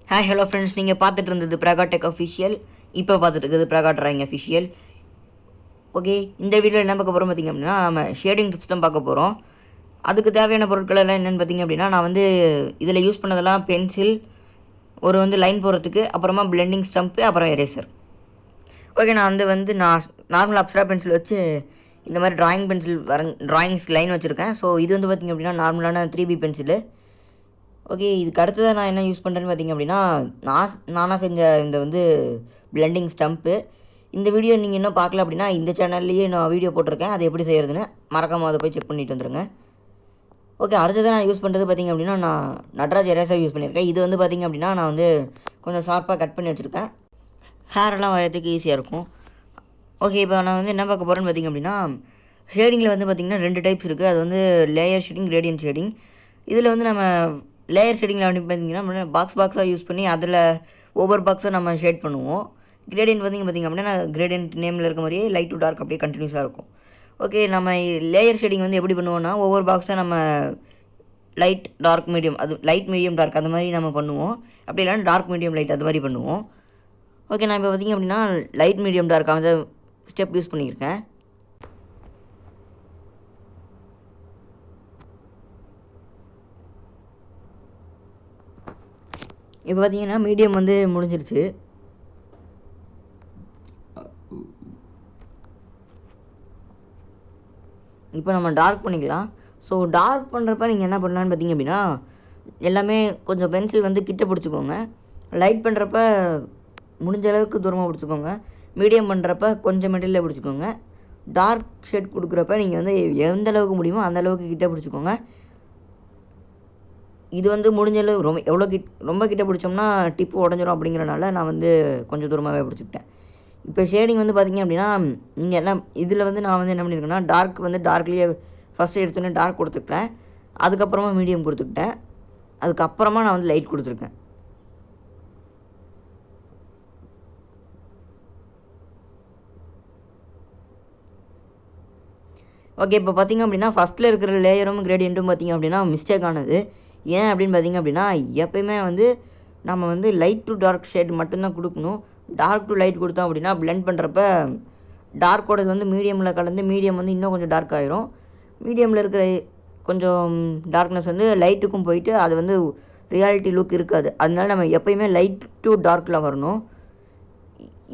Hi hello friends, நீங்கள் பார்த்துட்டு இருந்தது பிரகா டெக் அஃபிஷியல். இப்போ பார்த்துட்டு இருக்குது பிரகா ட்ராயிங் அஃபிஷியல். ஓகே, இந்த வீடியோவில் என்ன பார்க்க போகிறோம் பார்த்திங்க அப்படின்னா, நம்ம ஷேடிங் டிப்ஸ் தான் பார்க்க போகிறோம். அதுக்கு தேவையான பொருட்கள் எல்லாம் என்னென்னு பார்த்திங்க அப்படின்னா, நான் வந்து இதில் யூஸ் பண்ணதெல்லாம் பென்சில், ஒரு வந்து லைன் போடுறதுக்கு, அப்புறமா பிளெண்டிங் ஸ்டம்ப்பு, அப்புறம் எரேசர். ஓகே, நான் நார்மல் அப்சரா பென்சில் வச்சு இந்த மாதிரி ட்ராயிங் பென்சில் ட்ராயிங்ஸ் லைன் வச்சுருக்கேன். ஸோ இது வந்து பார்த்திங்க அப்படின்னா நார்மலான 3B பென்சிலு. ஓகே, இதுக்கு அடுத்ததாக நான் என்ன யூஸ் பண்ணுறேன்னு பார்த்திங்க அப்படின்னா, நானாக செஞ்ச இந்த வந்து பிளெண்டிங் ஸ்டம்ப்பு. இந்த வீடியோ நீங்கள் இன்னும் பார்க்கல அப்படின்னா இந்த சேனல்லையே நான் வீடியோ போட்டிருக்கேன், அது எப்படி செய்கிறதுன்னு மறக்காமல் அதை போய் செக் பண்ணிட்டு வந்துடுங்க. ஓகே, அடுத்ததாக நான் யூஸ் பண்ணுறது பார்த்திங்க அப்படின்னா, நான் நட்ராஜ் எரேசர் யூஸ் பண்ணியிருக்கேன். இது வந்து பார்த்திங்க அப்படின்னா நான் வந்து கொஞ்சம் ஷார்ப்பாக கட் பண்ணி வச்சுருக்கேன், ஹேரெல்லாம் வரையறதுக்கு ஈஸியாக இருக்கும். ஓகே, இப்போ நான் வந்து என்ன பார்க்க போகிறேன்னு பார்த்திங்க அப்படின்னா, ஷேடிங்கில் வந்து பார்த்திங்கன்னா 2 டைப்ஸ் இருக்குது. அது வந்து லேயர் ஷேடிங், கிரேடியன்ட் ஷேடிங். இதில் வந்து நம்ம லேயர் ஷேடிங்கில் வந்து பார்த்திங்கன்னா பாக்ஸாக யூஸ் பண்ணி அதில் ஒவ்வொரு பாக்ஸை நம்ம ஷேட் பண்ணுவோம். கிரேடியன்ட் பார்த்திங்க அப்படின்னா கிரேடியன்ட் நேமில் இருக்க மாதிரியே லைட் டு டார்க் அப்படியே கண்டினியூஸாக இருக்கும். ஓகே, நம்ம லேயர் ஷேடிங் வந்து எப்படி பண்ணுவோம்னா, ஒவ்வொரு பாக்ஸை நம்ம லைட் டார்க் மீடியம், அது லைட் மீடியம் டார்க் அது மாதிரி நம்ம பண்ணுவோம். அப்படி இல்லைன்னா டார்க் மீடியம் லைட் அது மாதிரி பண்ணுவோம். ஓகே, நான் இப்போ பார்த்திங்க அப்படின்னா லைட் மீடியம் டார்க் அந்த ஸ்டெப் யூஸ் பண்ணியிருக்கேன். இப்போ பார்த்தீங்கன்னா மீடியம் வந்து முடிஞ்சிருச்சு. இப்போ நம்ம டார்க் பண்ணிக்கலாம். ஸோ டார்க் பண்ணுறப்ப நீங்கள் என்ன பண்ணலான்னு பார்த்தீங்க அப்படின்னா, எல்லாமே கொஞ்சம் பென்சில் வந்து கிட்ட பிடிச்சிக்கோங்க. லைட் பண்ணுறப்ப முடிஞ்ச அளவுக்கு தூரமாக பிடிச்சிக்கோங்க. மீடியம் பண்ணுறப்ப கொஞ்சம் மிடில் பிடிச்சிக்கோங்க. டார்க் ஷேட் கொடுக்குறப்ப நீங்கள் வந்து எந்த அளவுக்கு முடியுமோ அந்த அளவுக்கு கிட்ட பிடிச்சிக்கோங்க. இது வந்து முடிஞ்ச அளவு ரொம்ப கிட்ட பிடிச்சோம்னா டிப்பு உடஞ்சிரும். அப்படிங்கிறனால நான் வந்து கொஞ்சம் தூரமாகவே பிடிச்சிக்கிட்டேன். இப்போ ஷேடிங் வந்து பார்த்திங்க அப்படின்னா, நீங்கள் எல்லாம் இதில் வந்து நான் வந்து என்ன பண்ணியிருக்கேன்னா, டார்க்லேயே ஃபஸ்ட்டு எடுத்தோன்னே டார்க் கொடுத்துக்கிட்டேன், அதுக்கப்புறமா மீடியம் கொடுத்துக்கிட்டேன், அதுக்கப்புறமா நான் வந்து லைட் கொடுத்துருக்கேன். ஓகே, இப்போ பார்த்திங்க அப்படின்னா ஃபஸ்ட்டில் இருக்கிற லேயரும் கிரேடியண்ட்டும் பார்த்திங்க அப்படின்னா மிஸ்டேக் ஆனது. ஏன் அப்படின்னு பார்த்திங்க அப்படின்னா, எப்போயுமே வந்து நம்ம வந்து லைட் டு டார்க் ஷேட் மட்டும்தான் கொடுக்கணும். டார்க் டு லைட் கொடுத்தோம் அப்படின்னா பிளெண்ட் பண்ணுறப்ப டார்க்கோடது வந்து மீடியமில் கலந்து மீடியம் வந்து இன்னும் கொஞ்சம் டார்க் ஆகிரும். மீடியமில் இருக்கிற கொஞ்சம் டார்க்னஸ் வந்து லைட்டுக்கும் போயிட்டு அது வந்து ரியாலிட்டி லுக் இருக்காது. அதனால நம்ம எப்போயுமே லைட் டு டார்க்கில் வரணும்.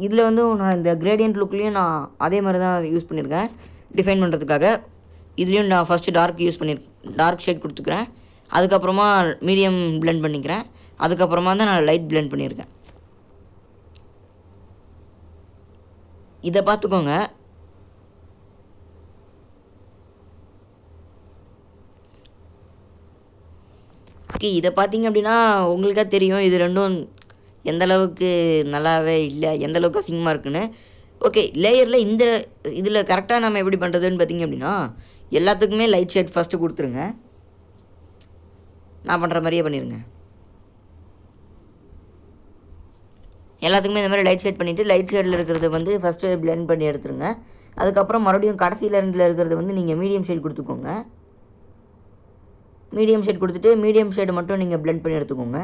இதில் வந்து நான் இந்த கிரேடியன்ட் லுக்லேயும் நான் அதே மாதிரி தான் யூஸ் பண்ணியிருக்கேன் டிஃபைன் பண்ணுறதுக்காக. இதுலேயும் நான் ஃபஸ்ட்டு டார்க் ஷேட் கொடுத்துக்கிறேன், அதுக்கப்புறமா மீடியம் பிளெண்ட் பண்ணிக்கிறேன், அதுக்கப்புறமா தான் நான் லைட் பிளெண்ட் பண்ணியிருக்கேன். இதை பார்த்துக்கோங்க. ஓகே, இதை பார்த்தீங்க அப்படின்னா உங்களுக்கே தெரியும் இது ரெண்டும் எந்த அளவுக்கு நல்லாவே இல்லை, எந்த அளவுக்கு அசிங்கமாக இருக்குன்னு. ஓகே, லேயரில் இதில் கரெக்டாக நம்ம எப்படி பண்ணுறதுன்னு பார்த்தீங்க அப்படின்னா, எல்லாத்துக்குமே லைட் ஷேட் ஃபஸ்ட்டு கொடுத்துருங்க. நான் பண்ணுற மாதிரியே பண்ணிடுங்க. எல்லாத்துக்குமே இந்த மாதிரி லைட் ஷேட் பண்ணிவிட்டு லைட் ஷேடில் இருக்கிறத வந்து ஃபஸ்ட்டு பிளெண்ட் பண்ணி எடுத்துருங்க. அதுக்கப்புறம் மறுபடியும் கடைசியில் இருக்கிறது வந்து நீங்கள் மீடியம் ஷேட் கொடுத்துக்கோங்க. மீடியம் ஷேட் கொடுத்துட்டு மீடியம் ஷேடு மட்டும் நீங்கள் பிளெண்ட் பண்ணி எடுத்துக்கோங்க.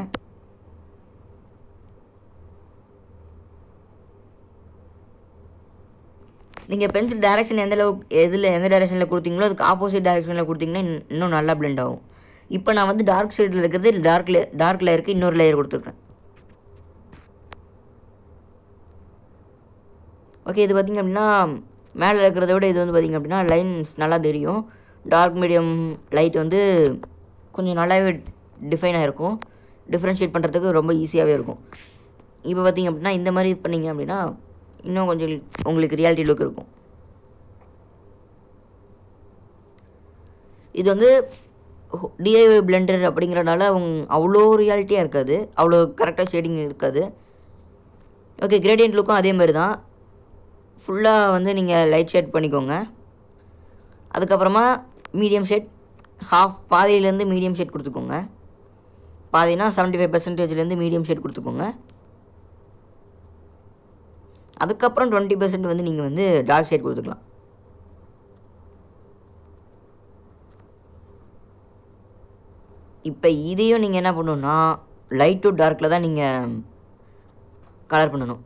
நீங்கள் பென்சில் டைரெக்ஷன் எந்த டைரெக்ஷனில் கொடுத்தீங்களோ அதுக்கு ஆப்போசிட் டைரெக்ஷனில் கொடுத்தீங்கன்னா இன்னும் நல்லா பிளெண்ட் ஆகும். இப்போ நான் வந்து டார்க் ஷேடில் இருக்கிறது டார்க் லேயருக்கு இன்னொரு லேயர் கொடுத்துருக்கேன். ஓகே, இது பார்த்திங்க அப்படின்னா மேலே இருக்கிறத விட இது வந்து பார்த்திங்க அப்படின்னா லைன்ஸ் நல்லா தெரியும். டார்க் மீடியம் லைட் வந்து கொஞ்சம் நல்லாவே டிஃபைனாக இருக்கும், டிஃப்ரென்ஷியேட் பண்ணுறதுக்கு ரொம்ப ஈஸியாகவே இருக்கும். இப்போ பார்த்திங்க அப்படின்னா இந்த மாதிரி பண்ணிங்க அப்படின்னா இன்னும் கொஞ்சம் உங்களுக்கு ரியாலிட்டி லுக் இருக்கும். இது வந்து டிஐஒய் பிளெண்டர் அப்படிங்கிறனால அவ்வளோ ரியாலிட்டியாக இருக்காது, அவ்வளோ கரெக்டாக ஷேடிங் இருக்காது. ஓகே, கிரேடியன்ட் லுக்கும் அதே மாதிரி தான். ஃபுல்லாக வந்து நீங்கள் லைட் ஷேட் பண்ணிக்கோங்க. அதுக்கப்புறமா மீடியம் ஷேட் பாதியிலேருந்து மீடியம் ஷேட் கொடுத்துக்கோங்க. பாதினா 75% மீடியம் ஷேட் கொடுத்துக்கோங்க. அதுக்கப்புறம் 20% வந்து நீங்கள் வந்து டார்க் ஷேட் கொடுத்துக்கலாம். இப்போ இதையும் நீங்கள் என்ன பண்ணணுன்னா லைட் டு டார்க்கில் தான் நீங்கள் கலர் பண்ணணும்,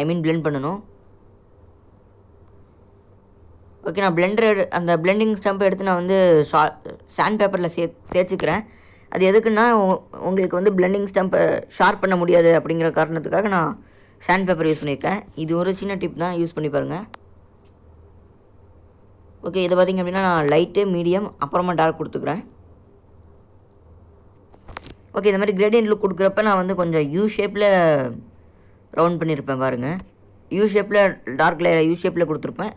ஐ மீன் பிளெண்ட் பண்ணணும். ஓகே, நான் அந்த பிளெண்டிங் ஸ்டம்ப் எடுத்து நான் வந்து சாண்ட் பேப்பரில் தேய்ச்சிக்கிறேன். அது எதுக்குன்னா உங்களுக்கு வந்து பிளெண்டிங் ஸ்டம்பை ஷார்ப் பண்ண முடியாது அப்படிங்கிற காரணத்துக்காக நான் சாண்ட் பேப்பர் யூஸ் பண்ணியிருக்கேன். இது ஒரு சின்ன டிப் தான், யூஸ் பண்ணி பாருங்கள். ஓகே, இதை பார்த்திங்க அப்படின்னா நான் லைட்டு, மீடியம், அப்புறமா டார்க் கொடுத்துக்கிறேன். ஓகே, இந்த மாதிரி கிரேடியன்ட் லுக் கொடுக்குறப்ப நான் வந்து கொஞ்சம் யூ ஷேப்பில் ரவுண்ட் பண்ணியிருப்பேன் பாருங்கள். யூ ஷேப்பில் டார்க் லேயரை யூ ஷேப்பில் கொடுத்துருப்பேன்.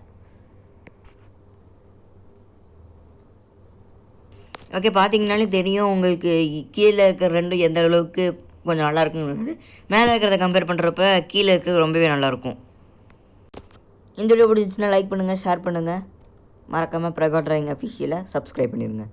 ஓகே, பார்த்தீங்கனாலே தெரியும் உங்களுக்கு கீழே இருக்கிற ரெண்டும் எந்த அளவுக்கு கொஞ்சம் நல்லா இருக்குங்கிறது. மேலே இருக்கிறத கம்பேர் பண்ணுறப்ப கீழே இருக்கிறது ரொம்பவே நல்லாயிருக்கும். இந்த வீடியோ பிடிச்சிச்சுன்னா லைக் பண்ணுங்கள், ஷேர் பண்ணுங்கள். மறக்காமல் பிரகா டிராயிங் அஃபிஷியலை சப்ஸ்கிரைப் பண்ணிடுங்க.